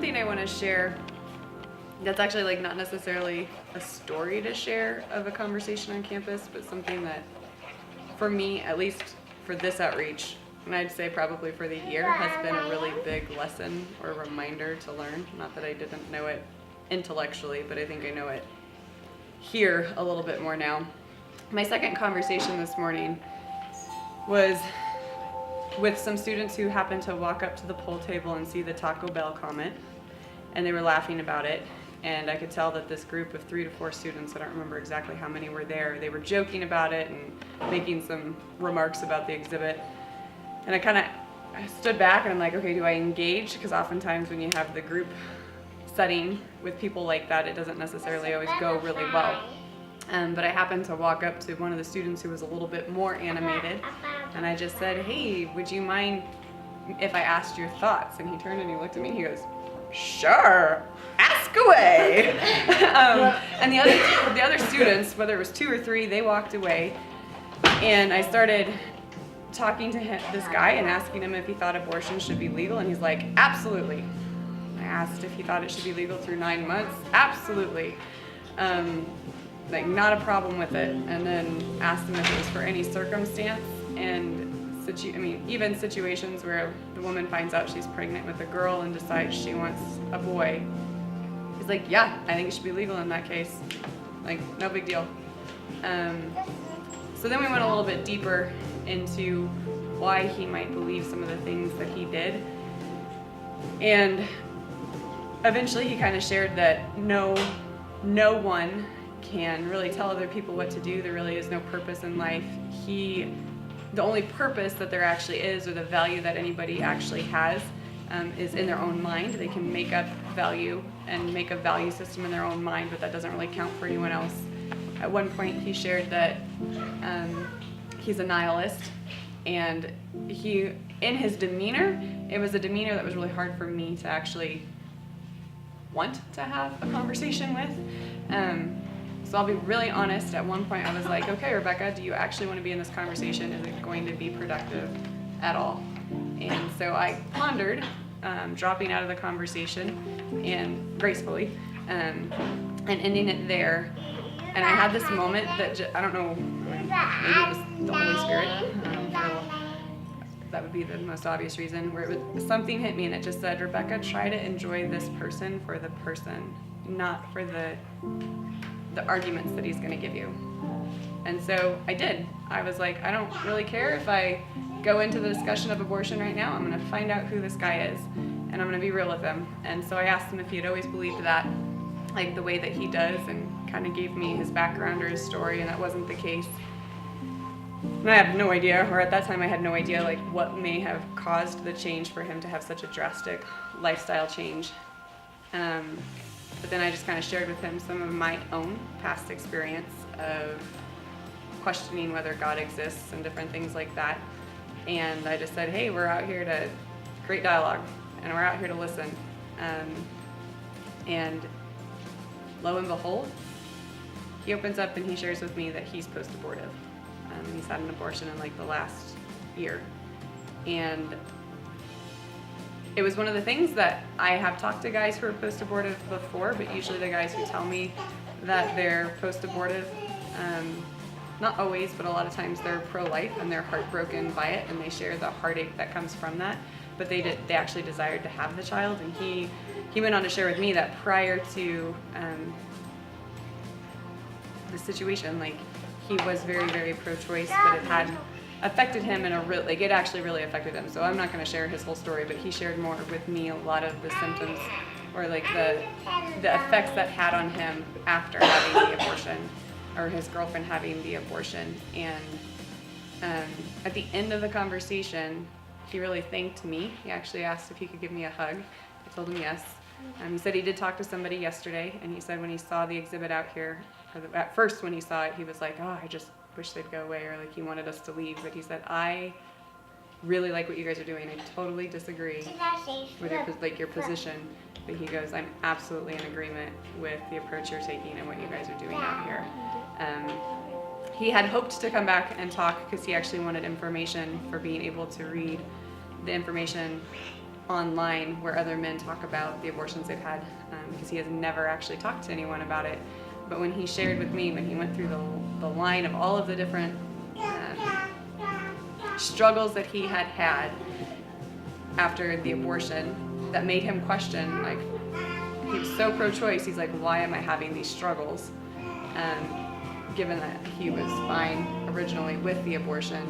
something I want to share that's actually like not necessarily a story to share of a conversation on campus, but something that for me, at least for this outreach, and I'd say probably for the year, has been a really big lesson or reminder to learn. Not that I didn't know it intellectually, but I think I know it here a little bit more now. My second conversation this morning was with some students who happened to walk up to the pool table and see the Taco Bell comment, and they were laughing about it. And I could tell that this group of 3 to 4 students, I don't remember exactly how many were there, they were joking about it and making some remarks about the exhibit. And I stood back and I'm like, okay, do I engage? Because oftentimes when you have the group setting with people like that, it doesn't necessarily always go really well. But I happened to walk up to one of the students who was a little bit more animated, and I just said, hey, would you mind if I asked your thoughts? And he turned and he looked at me and he goes, sure, ask away. And the other students, whether it was 2 or 3, they walked away, and I started talking to this guy and asking him if he thought abortion should be legal, and he's like, absolutely. I asked if he thought it should be legal through 9 months. Absolutely. Like, not a problem with it. And then asked him if it was for any circumstance, and even situations where the woman finds out she's pregnant with a girl and decides she wants a boy. He's like, yeah, I think it should be legal in that case. Like, no big deal. So then we went a little bit deeper into why he might believe some of the things that he did. And eventually he kind of shared that no one can really tell other people what to do. There really is no purpose in life. The only purpose that there actually is, or the value that anybody actually has, is in their own mind. They can make up value and make a value system in their own mind, but that doesn't really count for anyone else. At one point he shared that he's a nihilist, and in his demeanor, it was a demeanor that was really hard for me to actually want to have a conversation with. So I'll be really honest, at one point I was like, okay, Rebecca, do you actually want to be in this conversation? Is it going to be productive at all? And so I pondered dropping out of the conversation, and gracefully, and ending it there. And I had this moment that I don't know, maybe it was the Holy Spirit. That would be the most obvious reason, where something hit me and it just said, Rebecca, try to enjoy this person for the person, not for the arguments that he's going to give you. And so I did. I was like, I don't really care if I go into the discussion of abortion right now. I'm going to find out who this guy is, and I'm going to be real with him. And so I asked him if he had always believed that, like the way that he does, and kind of gave me his background or his story, and that wasn't the case. And I have no idea, or at that time I had no idea, like what may have caused the change for him to have such a drastic lifestyle change. But then I just kind of shared with him some of my own past experience of questioning whether God exists and different things like that. And I just said, hey, we're out here to create dialogue, and we're out here to listen. And lo and behold, he opens up and he shares with me that he's post-abortive. He's had an abortion in like the last year. And it was one of the things that I have talked to guys who are post-abortive before, but usually the guys who tell me that they're post-abortive, not always, but a lot of times they're pro-life and they're heartbroken by it, and they share the heartache that comes from that. But they actually desired to have the child, and he went on to share with me that prior to the situation, like he was very, very pro-choice, but it had affected him in it actually really affected him. So I'm not going to share his whole story, but he shared more with me a lot of the symptoms, or like the effects that had on him after having the abortion, or his girlfriend having the abortion. And at the end of the conversation, he really thanked me. He actually asked if he could give me a hug. I told him yes. He said he did talk to somebody yesterday, and he said when he saw the exhibit out here, at first when he saw it, he was like, oh, I just wish they'd go away, or like he wanted us to leave. But he said, I really like what you guys are doing. I totally disagree with your position. But he goes, I'm absolutely in agreement with the approach you're taking and what you guys are doing out here. He had hoped to come back and talk because he actually wanted information for being able to read the information online where other men talk about the abortions they've had, because he has never actually talked to anyone about it. But when he shared with me, when he went through the line of all of the different struggles that he had had after the abortion, that made him question, like, he was so pro-choice, he's like, why am I having these struggles? Given that he was fine originally with the abortion,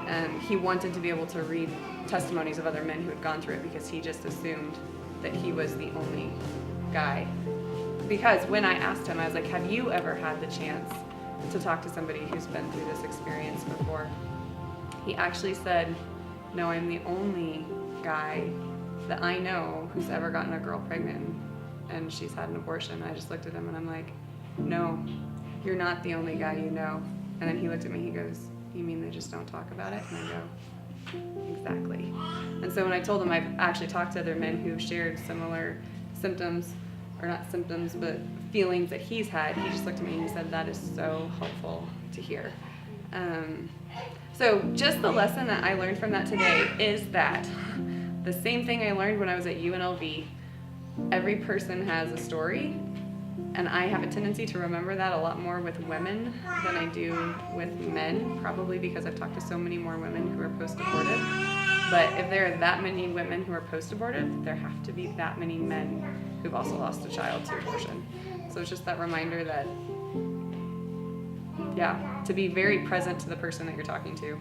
and he wanted to be able to read testimonies of other men who had gone through it, because he just assumed that he was the only guy. Because when I asked him, I was like, have you ever had the chance to talk to somebody who's been through this experience before? He actually said, no, I'm the only guy that I know who's ever gotten a girl pregnant and she's had an abortion. I just looked at him and I'm like, no, you're not the only guy you know. And then he looked at me, he goes, you mean they just don't talk about it? And I go, exactly. And so when I told him I've actually talked to other men who shared similar symptoms, or not symptoms, but feelings that he's had, he just looked at me and he said, that is so helpful to hear. So just the lesson that I learned from that today is that the same thing I learned when I was at UNLV, every person has a story, and I have a tendency to remember that a lot more with women than I do with men, probably because I've talked to so many more women who are post-abortive. But if there are that many women who are post-abortive, there have to be that many men who've also lost a child to abortion. So it's just that reminder that, yeah, to be very present to the person that you're talking to.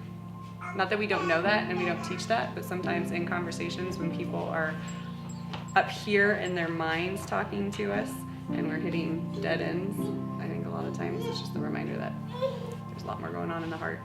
Not that we don't know that and we don't teach that, but sometimes in conversations when people are up here in their minds talking to us and we're hitting dead ends, I think a lot of times it's just a reminder that there's a lot more going on in the heart.